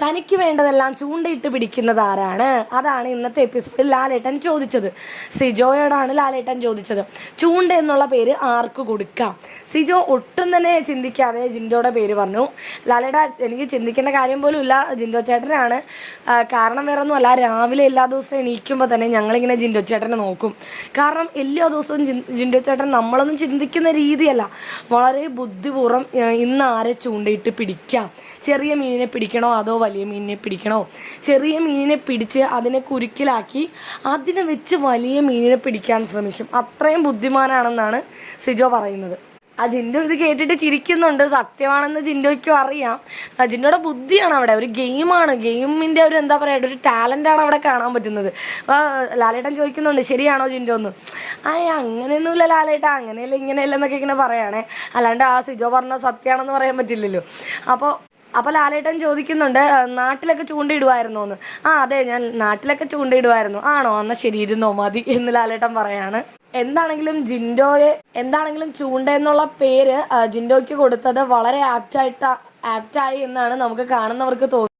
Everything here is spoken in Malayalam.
തനിക്ക് വേണ്ടതെല്ലാം ചൂണ്ടയിട്ട് പിടിക്കുന്നത് ആരാണ്? അതാണ് ഇന്നത്തെ എപ്പിസോഡിൽ ലാലേട്ടൻ ചോദിച്ചത്. സിജോയോടാണ് ലാലേട്ടൻ ചോദിച്ചത്. ചൂണ്ട എന്നുള്ള പേര് ആർക്ക് കൊടുക്കാം? സിജോ ഒട്ടും തന്നെ ചിന്തിക്കാതെ ജിൻഡോയുടെ പേര് പറഞ്ഞു. ലാലേട്ട, എനിക്ക് ചിന്തിക്കേണ്ട കാര്യം പോലും ഇല്ല, ജിൻഡോ ചേട്ടനാണ്. കാരണം വേറെ ഒന്നുമല്ല, രാവിലെ എല്ലാ ദിവസവും എണീക്കുമ്പോൾ തന്നെ ഞങ്ങളിങ്ങനെ ജിൻഡോ ചേട്ടനെ നോക്കും. കാരണം എല്ലാ ദിവസവും ജിൻഡോ ചേട്ടൻ നമ്മളൊന്നും ചിന്തിക്കുന്ന രീതിയല്ല, വളരെ ബുദ്ധിപൂർവ്വം ഇന്ന് ആരെ ചൂണ്ടയിട്ട് പിടിക്കാം, ചെറിയ മീനിനെ പിടിക്കണോ അതോ വലിയ മീനിനെ പിടിക്കണോ, ചെറിയ മീനിനെ പിടിച്ച് അതിനെ കുരുക്കിലാക്കി അതിനെ വെച്ച് വലിയ മീനിനെ പിടിക്കാൻ ശ്രമിക്കും. അത്രയും ബുദ്ധിമാനാണെന്നാണ് സിജോ പറയുന്നത്. ജിൻഡോ ഇത് കേട്ടിട്ട് ചിരിക്കുന്നുണ്ട്. സത്യമാണെന്ന് ജിൻഡോയ്ക്കും അറിയാം. ജിൻഡോയുടെ ബുദ്ധിയാണ് അവിടെ, ഒരു ഗെയിമാണ്, ഗെയിമിൻ്റെ ഒരു എന്താ പറയുക, ഒരു ടാലൻ്റാണ് അവിടെ കാണാൻ പറ്റുന്നത്. ലാലേട്ടൻ ചോദിക്കുന്നുണ്ട്, ശരിയാണോ ജിൻഡോ എന്ന്. അങ്ങനെയൊന്നുമില്ല ലാലേട്ട, അങ്ങനെയല്ല ഇങ്ങനെയല്ല എന്നൊക്കെ ഇങ്ങനെ പറയുകയാണേ, അല്ലാണ്ട് സിജോ പറഞ്ഞ സത്യമാണെന്ന് പറയാൻ പറ്റില്ലല്ലോ. അപ്പോൾ ലാലേട്ടൻ ചോദിക്കുന്നുണ്ട്, നാട്ടിലൊക്കെ ചൂണ്ടയിടുമായിരുന്നോ എന്ന്. അതെ, ഞാൻ നാട്ടിലൊക്കെ ചൂണ്ടയിടുമായിരുന്നു. ആണോ, എന്നാൽ ശരി, ഇരുന്നോ, മതി എന്ന് ലാലേട്ടൻ പറയാണ്. എന്താണെങ്കിലും ചൂണ്ട എന്നുള്ള പേര് ജിൻഡോയ്ക്ക് കൊടുത്തത് വളരെ ആപ്റ്റായി എന്നാണ് നമുക്ക് കാണുന്നവർക്ക് തോന്നുന്നത്.